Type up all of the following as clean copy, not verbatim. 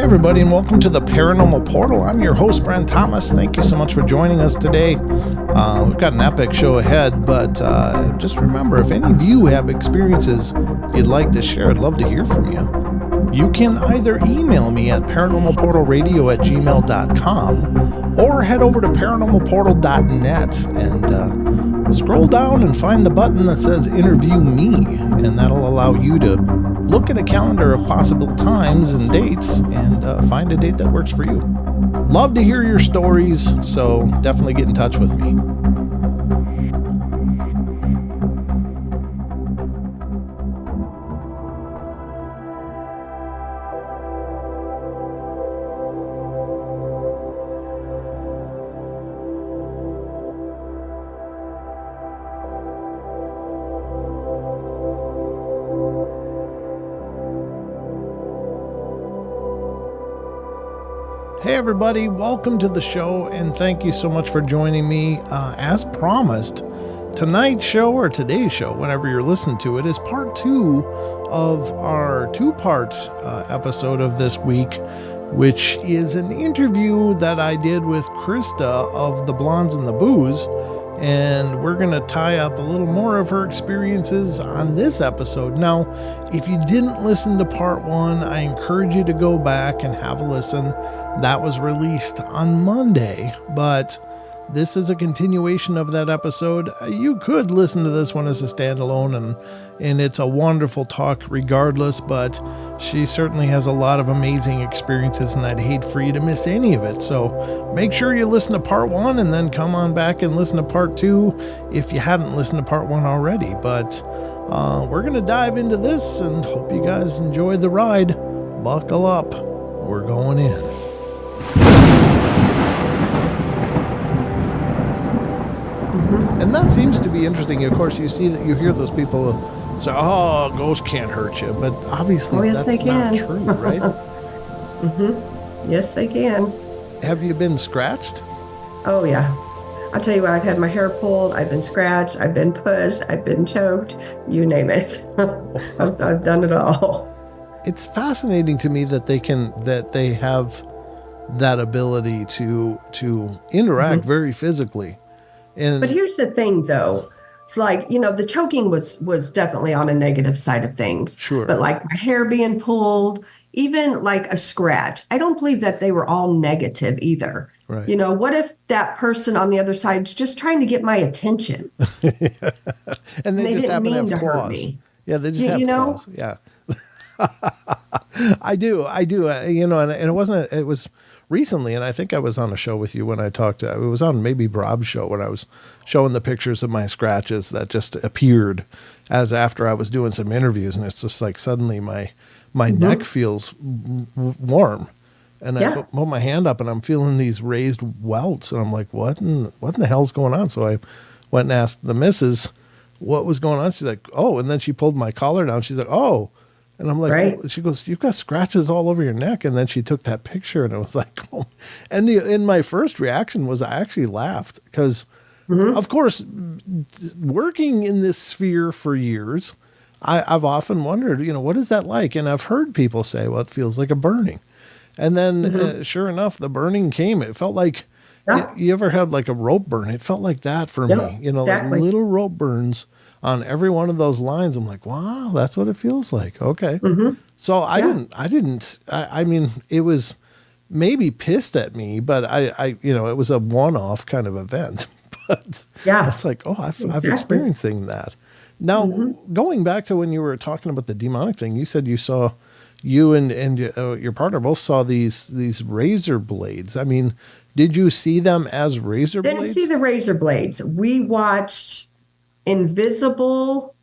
everybody, and welcome to the Paranormal Portal. I'm your host, Brent Thomas. Thank you so much for joining us today. We've got an epic show ahead, but just remember, if any of you have experiences you'd like to share, I'd love to hear from you. You can either email me at paranormalportalradio@gmail.com or head over to paranormalportal.net and scroll down and find the button that says Interview Me, and that'll allow you to look at a calendar of possible times and dates and find a date that works for you. Love to hear your stories, so definitely get in touch with me. Hey everybody, welcome to the show, and thank you so much for joining me. As promised, tonight's show, or today's show, whenever you're listening to it, is part 2 of our 2-part episode of this week, which is an interview that I did with Krista of the Blondes and the Booze, and we're going to tie up a little more of her experiences on this episode. Now, if you didn't listen to part 1, I encourage you to go back and have a listen. That was released on Monday, but this is a continuation of that episode. You could listen to this one as a standalone, and it's a wonderful talk regardless, but she certainly has a lot of amazing experiences, and I'd hate for you to miss any of it. So make sure you listen to part 1 and then come on back and listen to part 2 if you hadn't listened to part 1 already. But we're going to dive into this and hope you guys enjoy the ride. Buckle up. We're going in. And that seems to be interesting. Of course, you see that you hear those people say, "Oh, ghosts can't hurt you," but obviously that's not true, right? Yes, they can. Have you been scratched? Oh yeah, I'll tell you what. I've had my hair pulled. I've been scratched. I've been pushed. I've been choked. You name it. I've done it all. It's fascinating to me that they have that ability to interact very physically. But here's the thing, though. It's like, the choking was definitely on a negative side of things. Sure. But like my hair being pulled, even like a scratch, I don't believe that they were all negative either. Right. What if that person on the other side is just trying to get my attention? And they just didn't happen to mean have to hurt claws. me. Yeah, they just have claws. Yeah. I do. And it was recently, and I think I was on a show with you when I talked it was on maybe Rob's show when I was showing the pictures of my scratches that just appeared as after I was doing some interviews, and it's just like suddenly my neck feels warm, and I put my hand up and I'm feeling these raised welts, and I'm like, what in the hell's going on? So I went and asked the missus what was going on. She's like, oh, and then she pulled my collar down. She's like, oh. And I'm like, right. She goes, you've got scratches all over your neck. And then she took that picture, and it was like, oh. And my first reaction was I actually laughed because, of course, working in this sphere for years, I've often wondered, what is that like? And I've heard people say, well, it feels like a burning. And then sure enough, the burning came. It felt like, you ever had like a rope burn? It felt like that for me, exactly. Like little rope burns on every one of those lines. I'm like, wow, that's what it feels like. Okay. So I mean, it was maybe pissed at me, but I it was a one-off kind of event, but it's like, oh, I've experienced that. Now, going back to when you were talking about the demonic thing, you said you saw, you and your partner both saw these razor blades. I mean, did you see them as razor blades? Didn't see the razor blades. We watched invisible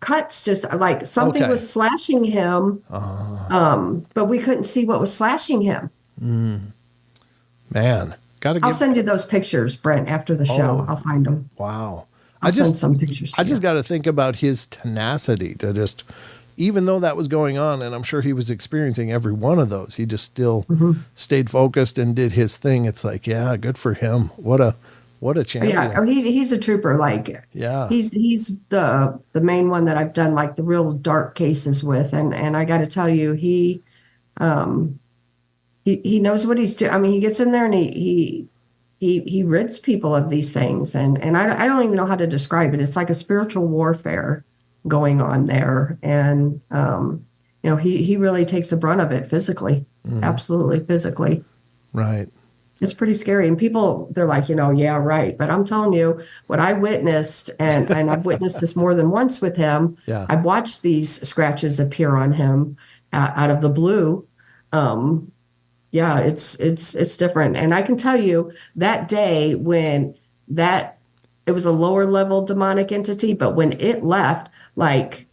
cuts, just like something was slashing him, but we couldn't see what was slashing him. Man, I'll send you those pictures, Brent, after the show. I'll find them. Wow. I'll send some pictures to I just got to think about his tenacity to just, even though that was going on, and I'm sure he was experiencing every one of those, he just still stayed focused and did his thing. It's like, yeah, good for him. What a champion. Yeah, he's a trooper. Like, he's the main one that I've done like the real dark cases with, and I got to tell you, he he knows what he's doing. I mean, he gets in there and he rids people of these things, and I don't even know how to describe it. It's like a spiritual warfare going on there, and he really takes the brunt of it physically, absolutely physically. Right. It's pretty scary, and people, they're like, yeah, right. But I'm telling you, what I witnessed, and I've witnessed this more than once with him. Yeah. I've watched these scratches appear on him out of the blue. Yeah, it's different. And I can tell you that day when it was a lower level demonic entity, but when it left, like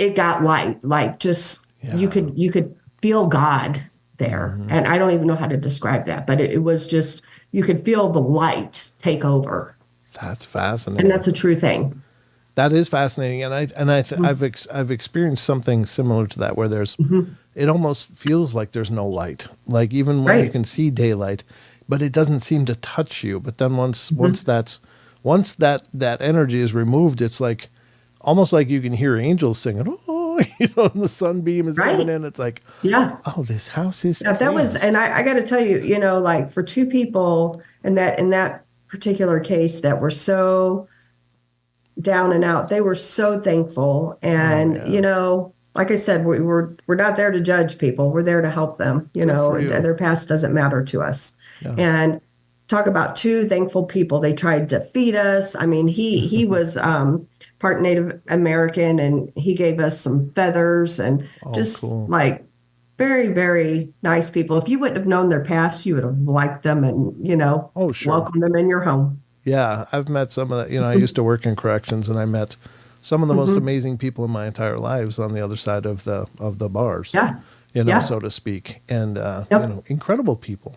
it got light, like just you could feel God there. And I don't even know how to describe that, but it was just, you could feel the light take over. That's fascinating. And that's a true thing. That is fascinating, and I've experienced something similar to that, where there's it almost feels like there's no light, like even when you can see daylight, but it doesn't seem to touch you. But then once that energy is removed, it's like almost like you can hear angels singing, oh, and the sunbeam is coming in. It's like, oh, this house is that was, and I got to tell you, like for two people in that particular case that were so down and out, they were so thankful. And like I said, we're not there to judge people, we're there to help them. Their past doesn't matter to us. And talk about two thankful people. They tried to feed us. I mean, he was part Native American, and he gave us some feathers, and cool. Like very, very nice people. If you wouldn't have known their past, you would have liked them and welcomed them in your home. Yeah, I've met some of that. I used to work in corrections, and I met some of the most amazing people in my entire lives on the other side of the bars. So to speak, and incredible people.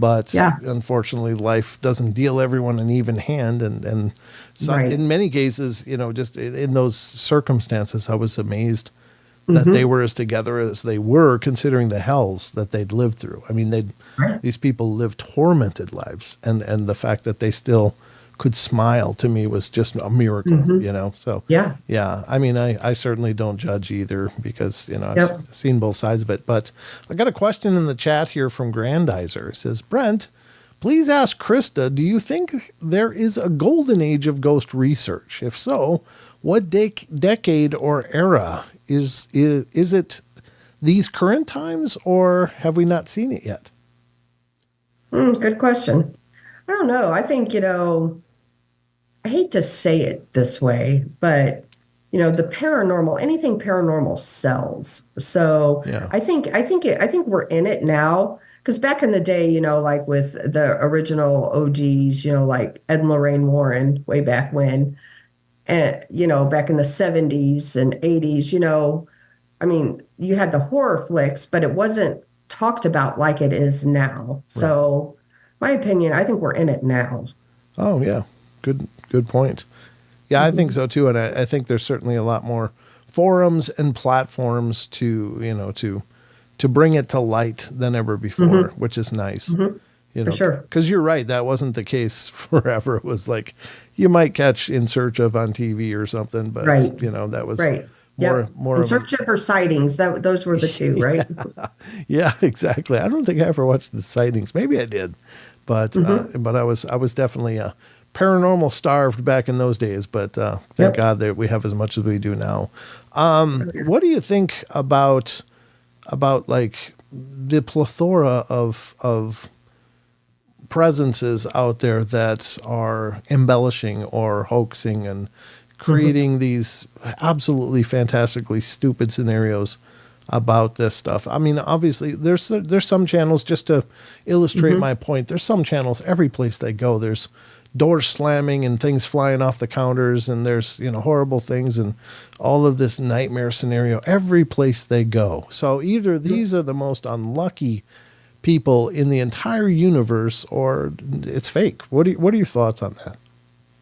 But unfortunately, life doesn't deal everyone an even hand, and so in many cases, just in those circumstances, I was amazed that they were as together as they were, considering the hells that they'd lived through. I mean, these people lived tormented lives, and the fact that they still could smile, to me, was just a miracle. So I mean, I certainly don't judge either, because I've seen both sides of it. But I got a question in the chat here from Grandizer. It says, Brent, please ask Krista, do you think there is a golden age of ghost research? If so, what decade or era? Is it these current times, or have we not seen it yet? Good question. I don't know. I think, I hate to say it this way, but the paranormal, anything paranormal sells. So I think we're in it now, because back in the day, like with the original OGs, like Ed and Lorraine Warren way back when, and back in the 70s and 80s, I mean, you had the horror flicks, but it wasn't talked about like it is now. Right. So my opinion, I think we're in it now. Oh yeah. Good point. Yeah, I think so too. And I think there's certainly a lot more forums and platforms to bring it to light than ever before, which is nice. For sure. Because you're right. That wasn't the case forever. It was like you might catch In Search of on TV or something, but that was more In Search of or Sightings. Those were the two, right? Yeah, exactly. I don't think I ever watched the Sightings. Maybe I did, but I was definitely paranormal starved back in those days. But thank God that we have as much as we do now. What do you think about like the plethora of presences out there that are embellishing or hoaxing and creating these absolutely fantastically stupid scenarios about this stuff? I mean, obviously there's some channels, just to illustrate my point, there's some channels, every place they go, there's doors slamming and things flying off the counters, and there's, horrible things and all of this nightmare scenario every place they go. So either these are the most unlucky people in the entire universe, or it's fake. What are your thoughts on that?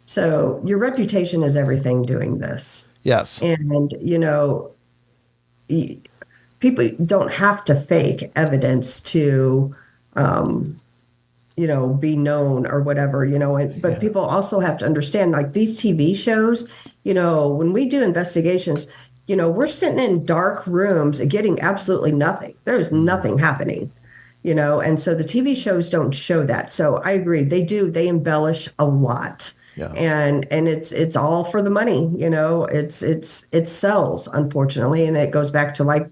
So your reputation is everything doing this. Yes. And, people don't have to fake evidence to, be known or whatever, but people also have to understand, like these TV shows, when we do investigations, we're sitting in dark rooms and getting absolutely nothing. There's nothing happening. and so the TV shows don't show that. So I agree. They embellish a lot. Yeah. And it's all for the money, it sells, unfortunately. And it goes back to like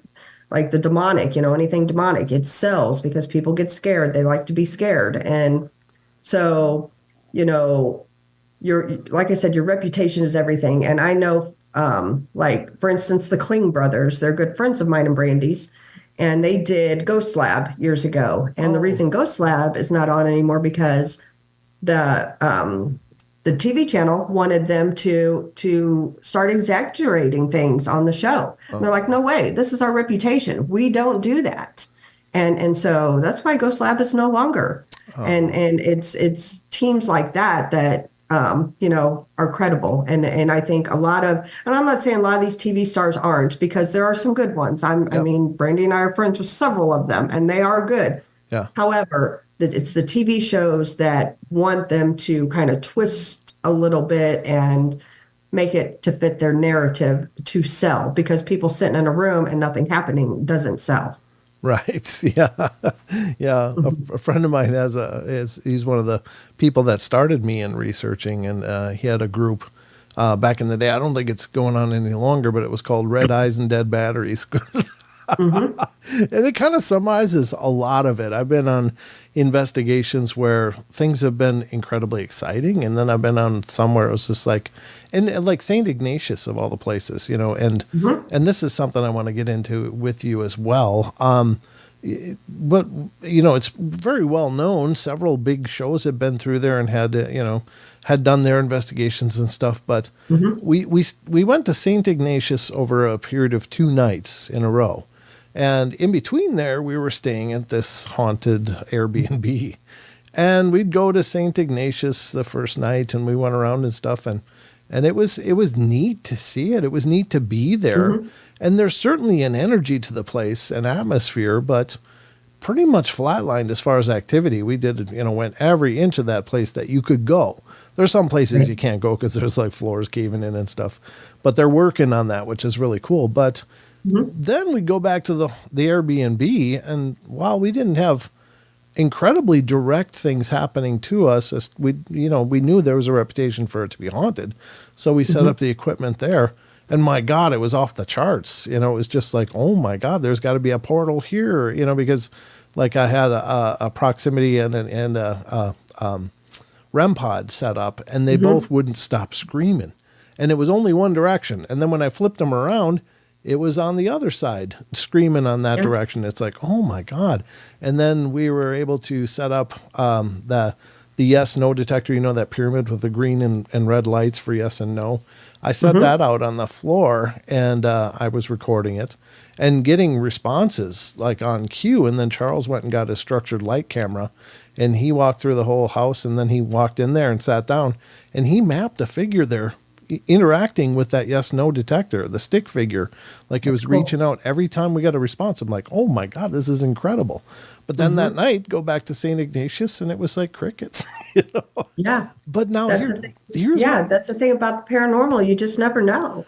the demonic, anything demonic, it sells because people get scared. They like to be scared. And so, like I said, your reputation is everything. And I know, like, for instance, the Kling brothers, they're good friends of mine and Brandy's, and they did Ghost Lab years ago. And the reason Ghost Lab is not on anymore because the TV channel wanted them to start exaggerating things on the show. And they're like, no way, this is our reputation. We don't do that. And so that's why Ghost Lab is no longer. And it's teams like that are credible. And I think a lot of, and I'm not saying a lot of these TV stars aren't, because there are some good ones. I mean, Brandy and I are friends with several of them, and they are good. Yeah. However, it's the TV shows that want them to kind of twist a little bit and make it to fit their narrative to sell, because people sitting in a room and nothing happening doesn't sell. Right. Yeah. Yeah. A friend of mine he's one of the people that started me in researching, and he had a group back in the day. I don't think it's going on any longer, but it was called Red Eyes and Dead Batteries. And it kind of summarizes a lot of it. I've been on investigations where things have been incredibly exciting, and then I've been on some where it was just like, and like St. Ignatius of all the places, and this is something I want to get into with you as well. But it's very well known. Several big shows have been through there and had done their investigations and stuff. But we went to St. Ignatius over a period of 2 nights in a row. And in between there, we were staying at this haunted Airbnb. And we'd go to St. Ignatius the first night, and we went around and stuff. And it was neat to see it. It was neat to be there. And there's certainly an energy to the place, an atmosphere, but pretty much flatlined as far as activity. We did, went every inch of that place that you could go. There's some places you can't go because there's like floors caving in and stuff. But they're working on that, which is really cool. But then we go back to the Airbnb, and while we didn't have incredibly direct things happening to us, as we knew there was a reputation for it to be haunted, so we set up the equipment there, and my God, it was off the charts. It was just like, oh my God, there's got to be a portal here, because like I had a proximity and a REM pod set up, and they both wouldn't stop screaming, and it was only one direction, and then when I flipped them around, it was on the other side, screaming on that direction. It's like, oh my God. And then we were able to set up the yes, no detector, that pyramid with the green and red lights for yes and no. I set that out on the floor, and I was recording it and getting responses like on cue. And then Charles went and got a structured light camera, and he walked through the whole house, and then he walked in there and sat down, and he mapped a figure there interacting with that yes no detector, the stick figure, like it was reaching out every time we got a response. I'm like, oh my God, this is incredible. But then that night, go back to St. Ignatius, and it was like crickets. Yeah. But now that's the thing about the paranormal. You just never know.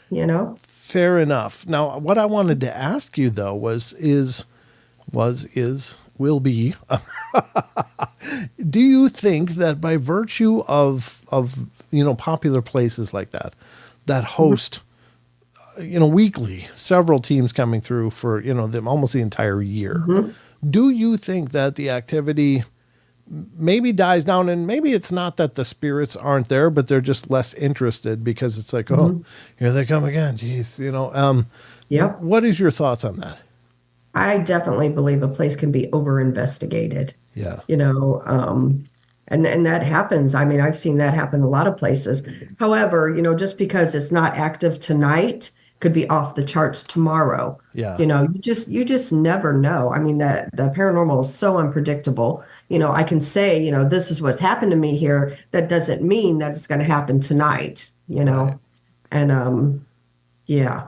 Fair enough. Now, what I wanted to ask you though will be, do you think that by virtue of popular places like that host, weekly, several teams coming through for, them almost the entire year, do you think that the activity maybe dies down, and maybe it's not that the spirits aren't there, but they're just less interested because it's like, oh, here they come again. Geez, what is your thoughts on that? I definitely believe a place can be over-investigated. Yeah. And that happens. I mean, I've seen that happen in a lot of places. However, just because it's not active tonight could be off the charts tomorrow. Yeah. You just never know. I mean, the paranormal is so unpredictable. I can say, this is what's happened to me here. That doesn't mean that it's going to happen tonight, Right. And yeah.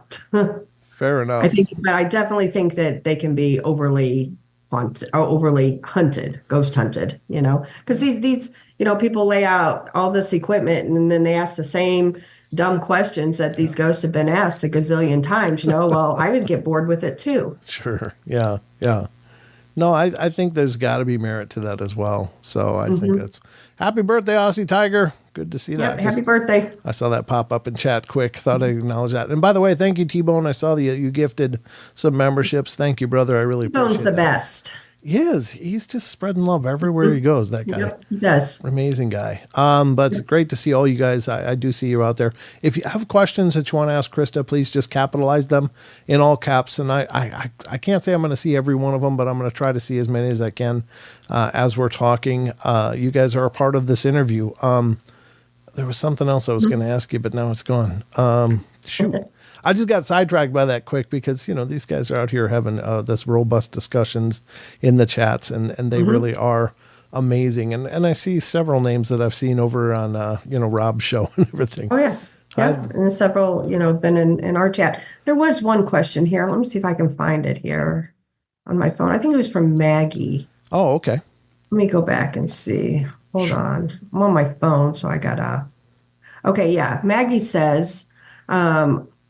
Fair enough. I definitely think that they can be overly hunted, ghost hunted, because these people lay out all this equipment, and then they ask the same dumb questions that these ghosts have been asked a gazillion times. Well, I would get bored with it too. Sure. Yeah. Yeah. No, I think there's got to be merit to that as well. So I think that's happy birthday, Aussie Tiger. Good to see that. Happy birthday. I saw that pop up in chat quick. Thought I'd acknowledge that. And by the way, thank you, T-Bone. I saw that you gifted some memberships. Thank you, brother. I really appreciate T-Bone's the that. best. He is. He's just spreading love everywhere he goes, that guy. Yep, he does. Amazing guy. But it's great to see all you guys. I do see you out there. If you have questions that you want to ask Krista, please just capitalize them in all caps. And I can't say I'm going to see every one of them, but I'm going to try to see as many as I can as we're talking. You guys are a part of this interview. There was something else I was going to ask you, but now it's gone. Shoot. I just got sidetracked by that quick because, these guys are out here having this robust discussions in the chats, and they really are amazing. And I see several names that I've seen over on, Rob's show and everything. Oh, yeah. Yeah. And several, been in our chat. There was one question here. Let me see if I can find it here on my phone. I think it was from Maggie. Oh, okay. Let me go back and see. Hold on. I'm on my phone, so I gotta. Okay, yeah. Maggie says,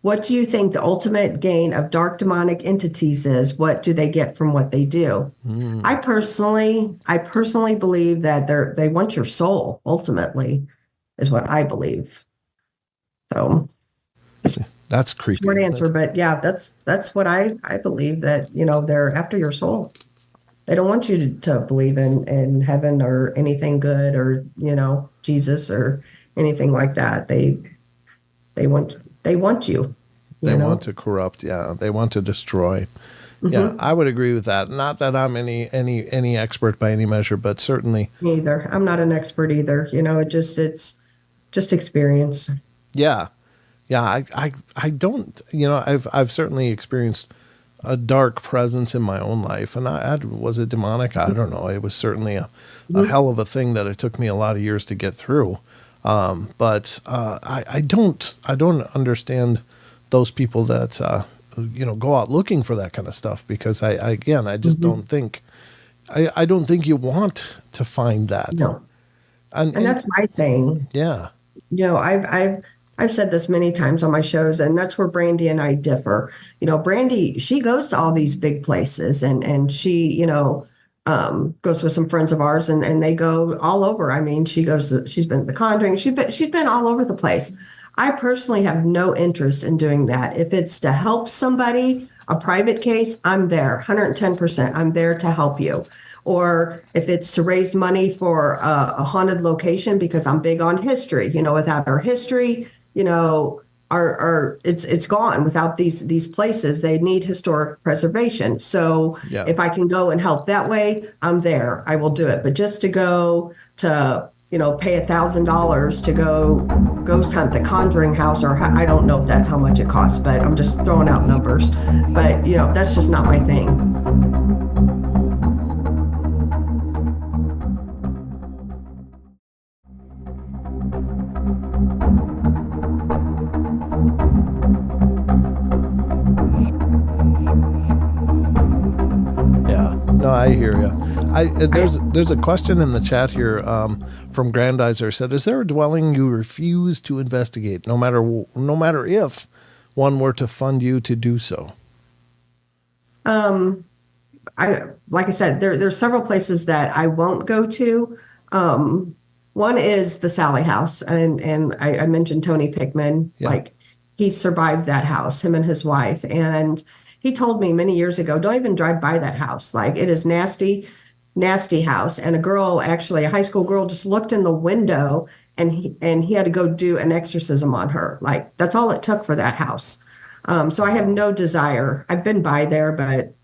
what do you think the ultimate gain of dark demonic entities is? What do they get from what they do? I personally believe that they want your soul, ultimately, is what I believe. So that's creepy. Short answer, but yeah, that's what I believe, that, they're after your soul. They don't want you to believe in heaven or anything good or, Jesus or anything like that. They want you. They want to corrupt. Yeah. They want to destroy. Yeah. I would agree with that. Not that I'm any expert by any measure, but certainly. Me either. I'm not an expert either. It's just experience. Yeah. Yeah. I don't, I've certainly experienced a dark presence in my own life. And was it demonic? I don't know. It was certainly a hell of a thing that it took me a lot of years to get through. But I don't understand those people that, go out looking for that kind of stuff, because I just don't think, I don't think you want to find that. No. And that's my thing. Yeah. I've said this many times on my shows, and that's where Brandy and I differ. Brandy, she goes to all these big places, and she, goes with some friends of ours, and they go all over. I mean, she's been to The Conjuring. She's been all over the place. I personally have no interest in doing that. If it's to help somebody, a private case, I'm there, 110%. I'm there to help you. Or if it's to raise money for a haunted location, because I'm big on history. Without our history, it's gone. Without these places, they need historic preservation. So if I can go and help that way, I'm there. I will do it. But just to go to pay $1,000 to go ghost hunt the Conjuring house, or I don't know if that's how much it costs, but I'm just throwing out numbers. But that's just not my thing. No, I hear you. There's a question in the chat here from Grandizer. Said, "Is there a dwelling you refuse to investigate, no matter if one were to fund you to do so?" Like I said, there's several places that I won't go to. One is the Sally House, and I mentioned Tony Pickman. Yeah. Like, he survived that house, him and his wife, and he told me many years ago, don't even drive by that house. Like, it is nasty, nasty house. And a girl, actually a high school girl, just looked in the window, and he had to go do an exorcism on her. Like, that's all it took for that house. So I have no desire. I've been by there, but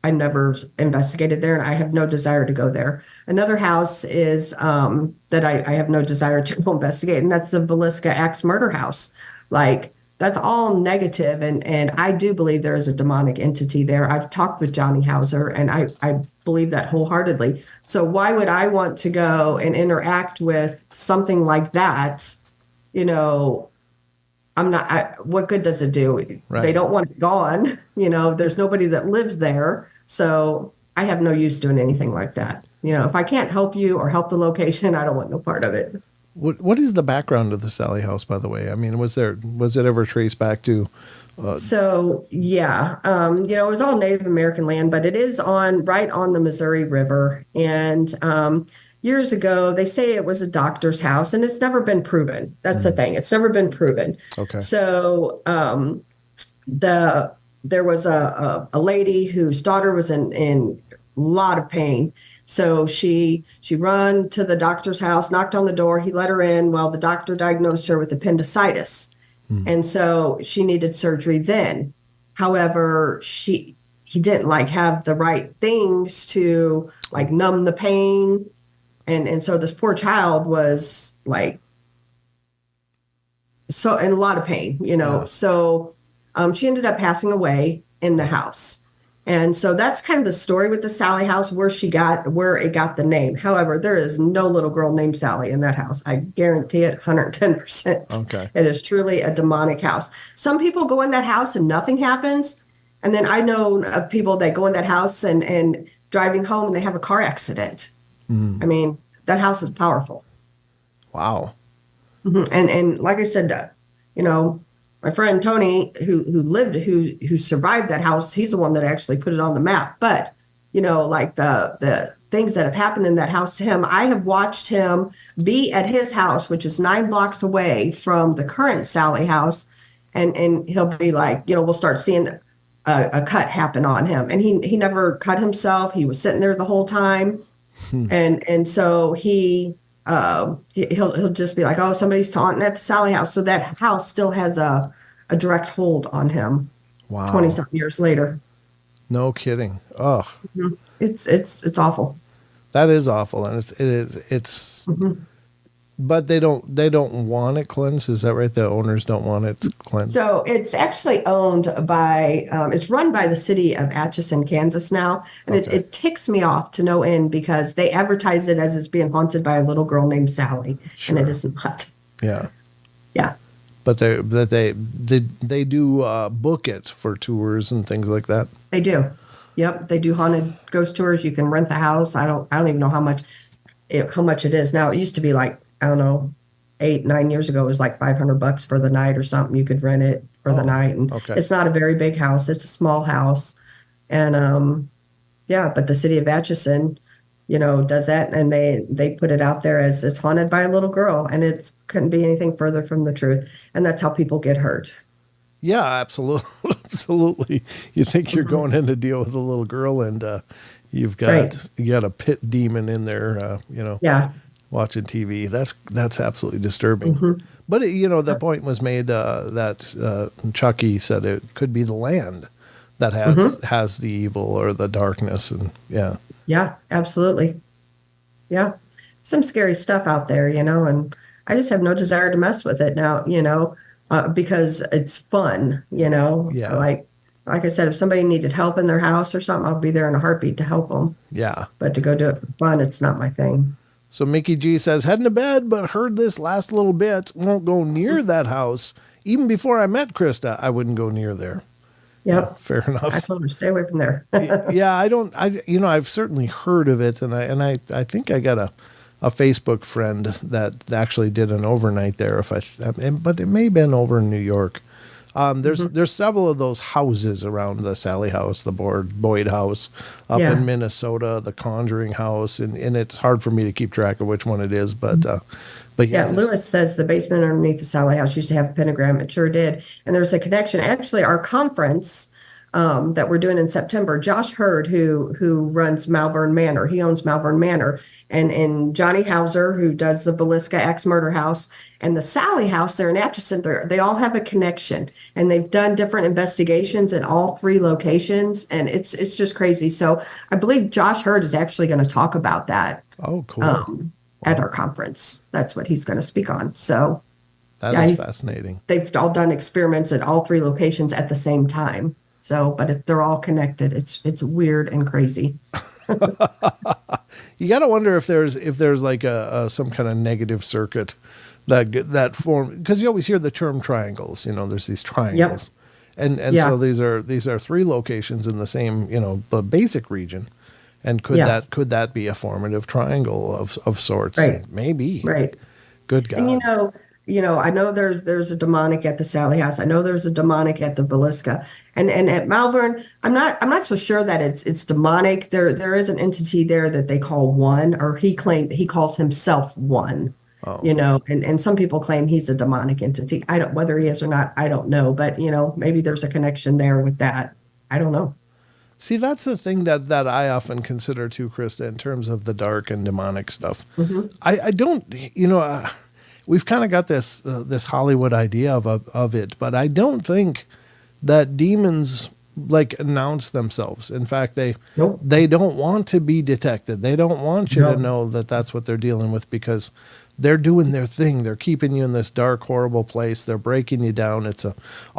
I never investigated there, and I have no desire to go there. Another house is that I have no desire to go investigate, and that's the Villisca Axe murder house. Like, that's all negative, and I do believe there is a demonic entity there. I've talked with Johnny Hauser, and I believe that wholeheartedly. So why would I want to go and interact with something like that? I'm not. What good does it do? Right. They don't want it gone. There's nobody that lives there, so I have no use doing anything like that. If I can't help you or help the location, I don't want no part of it. What is the background of the Sally House, by the way? I mean, was it ever traced back to? So yeah, it was all Native American land, but it is right on the Missouri River. And years ago, they say it was a doctor's house, and it's never been proven. That's the thing; it's never been proven. Okay. So there was a lady whose daughter was in a lot of pain. So she run to the doctor's house, knocked on the door. He let her in. Well, the doctor diagnosed her with appendicitis. And so she needed surgery then. However, he didn't have the right things to numb the pain. And so this poor child was so in a lot of pain, Yeah. So she ended up passing away in the house. And so that's kind of the story with the Sally house, where it got the name. However, there is no little girl named Sally in that house. I guarantee it 110%. Okay. It is truly a demonic house. Some people go in that house and nothing happens. And then I know of people that go in that house and driving home and they have a car accident. I mean, that house is powerful. Wow. And like I said, my friend Tony, who survived that house, he's the one that actually put it on the map. But, the things that have happened in that house to him, I have watched him be at his house, which is 9 blocks away from the current Sally house. And he'll be we'll start seeing a cut happen on him. And he never cut himself. He was sitting there the whole time. And so he'll just be like, oh, somebody's taunting at the Sally house. So that house still has a direct hold on him. Wow. 20-something years later. No kidding. Ugh. It's awful. That is awful, and it's. But they don't want it cleansed. Is that right? The owners don't want it cleansed. So it's actually owned by, it's run by the city of Atchison, Kansas now. And it ticks me off to no end because they advertise it as it's being haunted by a little girl named Sally. Sure. And it is not. Yeah. Yeah. But they do book it for tours and things like that. They do. Yep. They do haunted ghost tours. You can rent the house. I don't even know how much it is now. It used to be I don't know, 8-9 years ago, it was $500 for the night or something. You could rent it for the night. And It's not a very big house. It's a small house. And but the city of Atchison, does that. And they put it out there as it's haunted by a little girl. And it couldn't be anything further from the truth. And that's how people get hurt. Yeah, absolutely. Absolutely. You think you're going in to deal with a little girl and you got a pit demon in there, Yeah. watching TV. That's absolutely disturbing. But the point was made that Chucky said it could be the land that has the evil or the darkness, and yeah, absolutely, yeah, some scary stuff out there, and I just have no desire to mess with it now, because it's fun, Yeah. Like I said, if somebody needed help in their house or something, I'll be there in a heartbeat to help them. Yeah. But to go do it for fun, it's not my thing. So Mickey G says, heading to bed, but heard this last little bit. Won't go near that house. Even before I met Krista, I wouldn't go near there. Yep. Yeah, fair enough. I told her stay away from there. Yeah, I've certainly heard of it, and I think I got a Facebook friend that actually did an overnight there. But it may have been over in New York. There's several of those houses around the Sally house, the Boyd house up in Minnesota, the Conjuring house, and it's hard for me to keep track of which one it is, but yeah. Lewis says the basement underneath the Sally house used to have a pentagram. It sure did. And there's a connection. Actually, our conference that we're doing in September, Josh Hurd, who runs Malvern Manor, he owns Malvern Manor, and Johnny Hauser, who does the Villisca Ex Murder House, and the Sally House there in Atchison, they all have a connection, and they've done different investigations at all 3 locations, and it's just crazy. So I believe Josh Hurd is actually going to talk about that. Oh, cool. At our conference. That's what he's going to speak on. So that is fascinating. They've all done experiments at all 3 locations at the same time. So, but they're all connected. It's weird and crazy. You got to wonder if there's like some kind of negative circuit that form, because you always hear the term triangles. There's these triangles, and so these are 3 locations in the same the basic region, and could that be a formative triangle of sorts? Right. Maybe. Right. Good And God. I know there's a demonic at the Sally House. I know there's a demonic at the Villisca, and at Malvern, I'm not so sure that it's demonic. There is an entity there that they call One, or he calls himself One. Oh. And some people claim he's a demonic entity. I don't whether he is or not. I don't know, but maybe there's a connection there with that. I don't know. See, that's the thing that I often consider too, Krista, in terms of the dark and demonic stuff. Hmm. I don't, we've kind of got this Hollywood idea of it, but I don't think that demons like announce themselves. In fact, Nope. they don't want to be detected. They don't want you to No. know that that's what they're dealing with, because they're doing their thing. They're keeping you in this dark, horrible place. They're breaking you down. It's a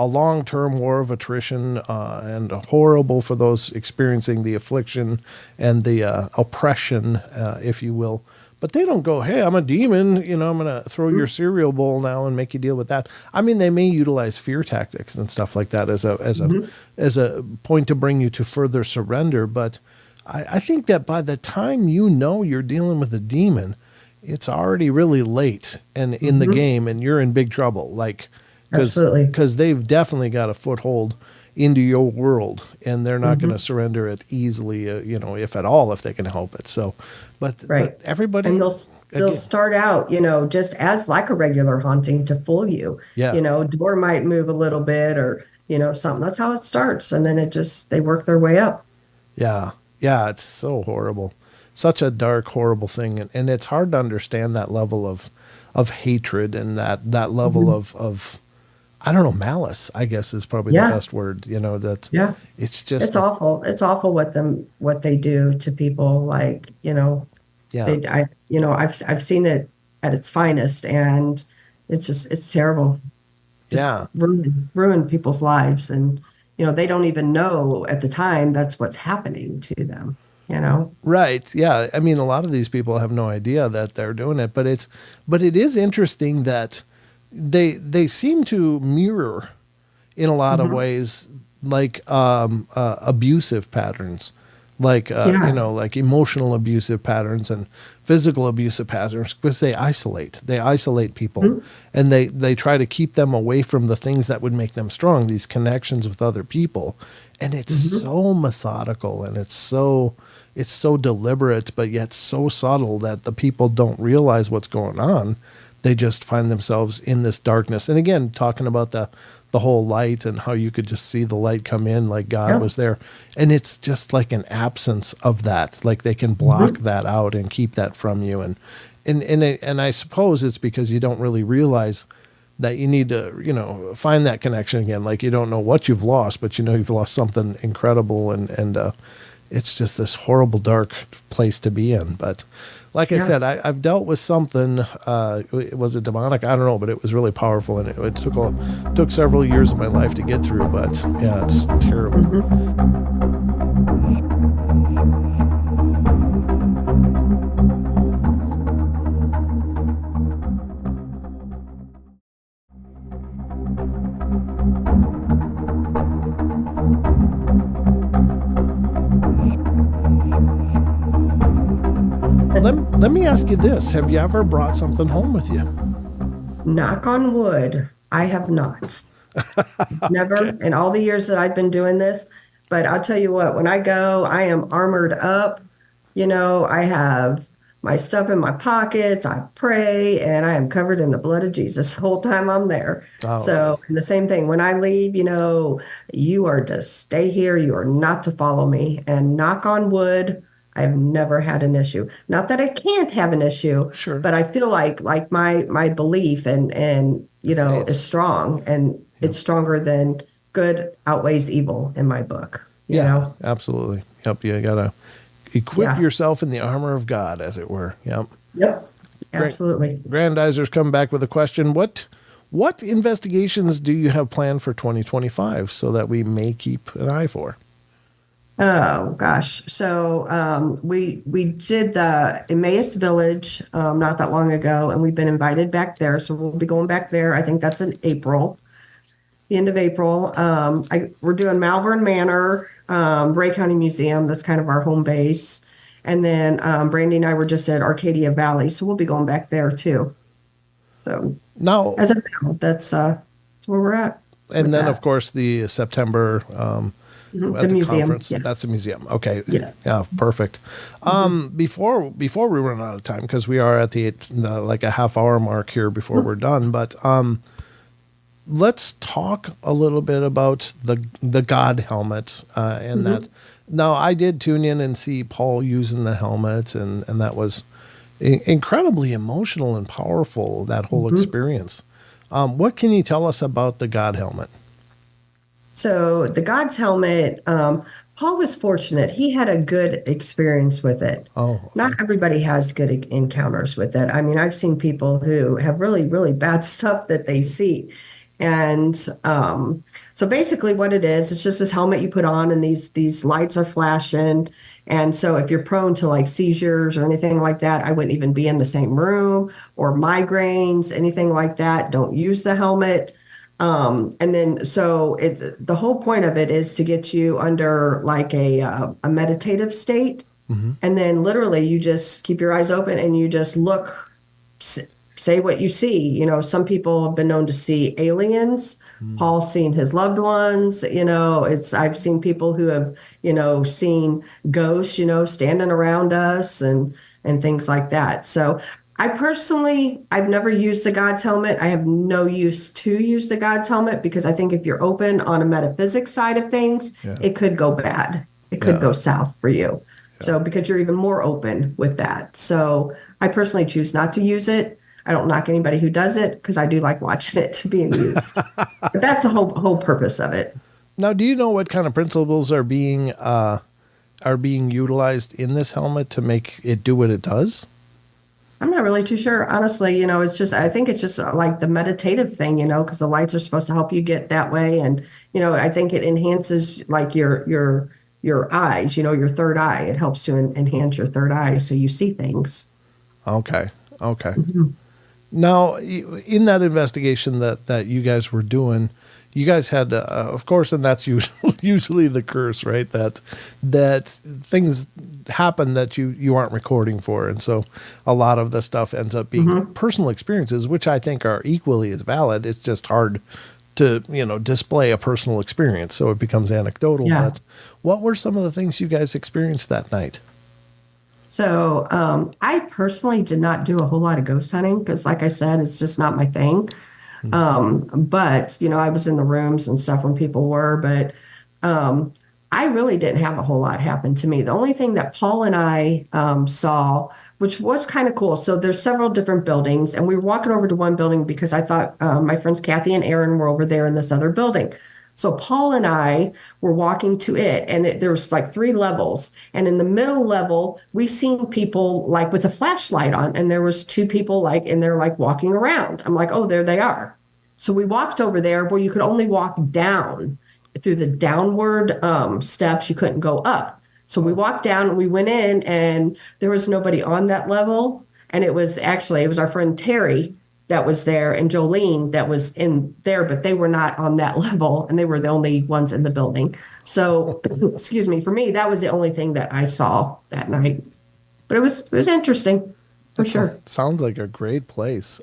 long-term war of attrition, and horrible for those experiencing the affliction and the oppression, if you will. But they don't go, hey, I'm a demon, I'm going to throw your cereal bowl now and make you deal with that. I mean, they may utilize fear tactics and stuff like that as a point to bring you to further surrender. But I think that by the time you're dealing with a demon, it's already really late and in the game, and you're in big trouble. Like, Absolutely. because they've definitely got a foothold into your world, and they're not going to surrender it easily, if at all, if they can help it. So, but Right. everybody, And they'll again, start out, just as like a regular haunting to fool you. Yeah. Door might move a little bit or, something. That's how it starts. And then they work their way up. yeah, yeah, it's so horrible, such a dark, horrible thing, and it's hard to understand that level of hatred and that level of I don't know, malice, I guess is probably the Yeah. best word. That Yeah. it's just It's awful. It's awful what they do to people. Like, yeah, I've seen it at its finest, and it's terrible. Just yeah. ruin people's lives, and they don't even know at the time that's what's happening to them. Right. Yeah. I mean, a lot of these people have no idea that they're doing it, but it is interesting that they seem to mirror in a lot of ways, like abusive patterns, like Yeah. like emotional abusive patterns and physical abusive patterns, because they isolate people, and they try to keep them away from the things that would make them strong, these connections with other people. And it's so methodical, and it's so deliberate, but yet so subtle that the people don't realize what's going on. They just find themselves in this darkness. And again, talking about the whole light and how you could just see the light come in, like God was there. And it's just like an absence of that. Like they can block that out and keep that from you. And I suppose it's because you don't really realize that you need to, find that connection again. Like you don't know what you've lost, but you've lost something incredible. And it's just this horrible, dark place to be in. But like I said, I've dealt with something. It was a demonic, I don't know, but it was really powerful, and it took several years of my life to get through. But yeah, it's terrible. Let me ask you this: have you ever brought something home with you? Knock on wood, I have not. Never in all the years that I've been doing this. But I'll tell you what, when I go, I am armored up. I have my stuff in my pockets. I pray, and I am covered in the blood of Jesus the whole time I'm there. Oh, So, and the same thing when I leave, you are to stay here. You are not to follow me. And knock on wood, I've never had an issue. Not that I can't have an issue, Sure. but I feel like my belief and Faith. is strong, and it's stronger than good outweighs evil in my book. Yeah, absolutely. Yep, you gotta equip Yeah. yourself in the armor of God, as it were. Yep. Yep. Absolutely. Grandizer's come back with a question. What investigations do you have planned for 2025 so that we may keep an eye for? Oh gosh. So we did the Emmaus Village not that long ago, and we've been invited back there. So we'll be going back there. I think that's in April, the end of April. We're doing Malvern Manor, Bray County Museum. That's kind of our home base. And then Brandy and I were just at Arcadia Valley, so we'll be going back there too. So Now, as of now, that's where we're at and with then that. of course the September The at the museum, conference. That's a yes. museum. Okay. Yes. Yeah, perfect. Mhm. Before we run out of time, because we are at the like a half hour mark here before we're done, but let's talk a little bit about the God helmet and that. Mhm. Now, I did tune in and see Paul using the helmet, and that was incredibly emotional and powerful, that whole Mhm. experience. What can you tell us about the God helmet? So the God's helmet, Paul was fortunate. He had a good experience with it. Oh, Not okay. everybody has good encounters with it. I mean, I've seen people who have really, really bad stuff that they see. And so basically what it is, it's just this helmet you put on and these lights are flashing. And so if you're prone to like seizures or anything like that, I wouldn't even be in the same room, or migraines, anything like that. Don't use the helmet. And then, so it's the whole point of it is to get you under like a meditative state. Hmm. And then literally you just keep your eyes open and you just look, s- say what you see. You know, some people have been known to see aliens. Paul's seen his loved ones. You know, I've seen people who have, seen ghosts, standing around us and things like that. So I personally, I've never used the God's helmet. I have no use to use the God's helmet because I think if you're open on a metaphysics side of things, Yeah. it could go bad. It could Yeah. go south for you. Yeah. So because you're even more open with that. So I personally choose not to use it. I don't knock anybody who does it because I do like watching it being used. But that's the whole purpose of it. Now, do you know what kind of principles are being utilized in this helmet to make it do what it does? I'm not really too sure, honestly. I think it's just like the meditative thing, because the lights are supposed to help you get that way, and I think it enhances like your eyes, your third eye. It helps to enhance your third eye, so you see things. Okay. Okay. Mhm. Now, in that investigation that you guys were doing, you guys had, of course, and that's usually the curse, right? That things happen that you aren't recording for, and so a lot of the stuff ends up being Mhm. personal experiences, which I think are equally as valid. It's just hard to display a personal experience, so it becomes anecdotal. Yeah. But what were some of the things you guys experienced that night? So I personally did not do a whole lot of ghost hunting because, like I said, it's just not my thing. Hmm. But I was in the rooms and stuff when people were, but um, I really didn't have a whole lot happen to me. The only thing that Paul and I saw, which was kind of cool. So there's several different buildings, and we were walking over to one building because I thought my friends Kathy and Aaron were over there in this other building. So Paul and I were walking to it, and there was like three levels. And in the middle level, we seen people like with a flashlight on, and there was two people like, and they're like walking around. I'm like, oh, there they are. So we walked over there where you could only walk down through the downward steps. You couldn't go up. So we Oh. walked down and we went in, and there was nobody on that level. And it was our friend Terry that was there and Jolene that was in there, but they were not on that level, and they were the only ones in the building. So, excuse me, for me, that was the only thing that I saw that night. But it was interesting for That sure. sounds like a great place.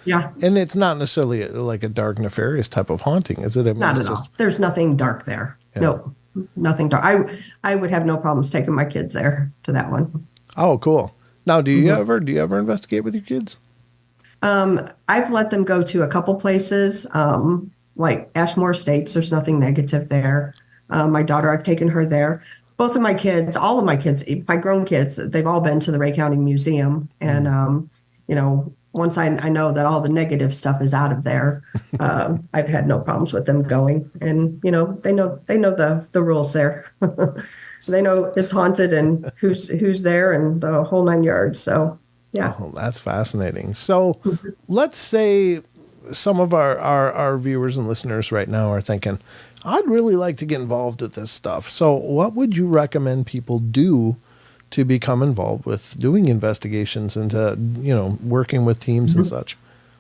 Yeah. And it's not necessarily like a dark, nefarious type of haunting, is it? I mean, Not it's at just, all. There's nothing dark there. yeah. No, nothing dark. I would have no problems taking my kids there to that one. Oh, cool. Now, Mhm. do you ever investigate with your kids? I've let them go to a couple places, like Ashmore Estates. There's nothing negative there. My daughter, I've taken her there. Both of my kids, all of my kids, my grown kids, they've all been to the Ray County Museum. And, Mm. once I know that all the negative stuff is out of there, I've had no problems with them going. And, they know the rules there. They know it's haunted and who's there and the whole nine yards. So, yeah. Oh, that's fascinating. So let's say some of our viewers and listeners right now are thinking, I'd really like to get involved with this stuff. So what would you recommend people do to become involved with doing investigations and to, working with teams and such?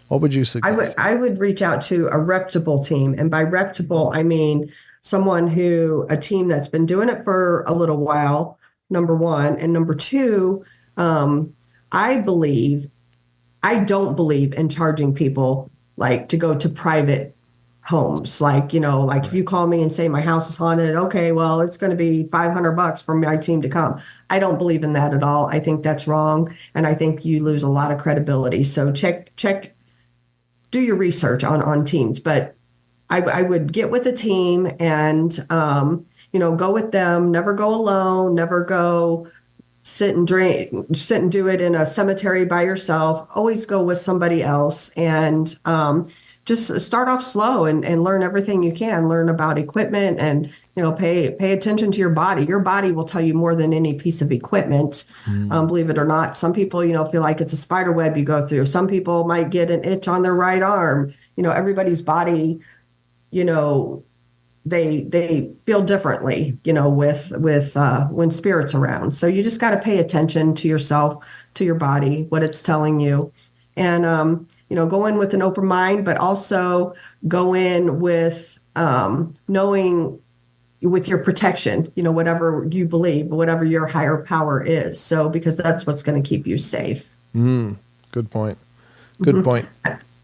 What would you I suggest? would I would reach out to a reputable team, and by reputable I mean a team that's been doing it for a little while. Number one, and number two, um, I believe I don't believe in charging people like to go to private homes. Like, like if you call me and say my house is haunted, okay, well, it's going to be $500 for my team to come. I don't believe in that at all. I think that's wrong. And I think you lose a lot of credibility. So do your research on teams. But I would get with a team and, go with them, never go alone, never go sit and do it in a cemetery by yourself. Always go with somebody else and just start off slow and learn everything you can. Learn about equipment and pay attention to your body. Your body will tell you more than any piece of equipment. Believe it or not, some people feel like it's a spider web you go through. Some people might get an itch on their right arm. Everybody's body, they feel differently, with when spirits around. So you just got to pay attention to yourself, to your body, what it's telling you, and go in with an open mind, but also go in with knowing with your protection, whatever you believe, whatever your higher power is. So because that's what's going to keep you safe. Good point. Good point.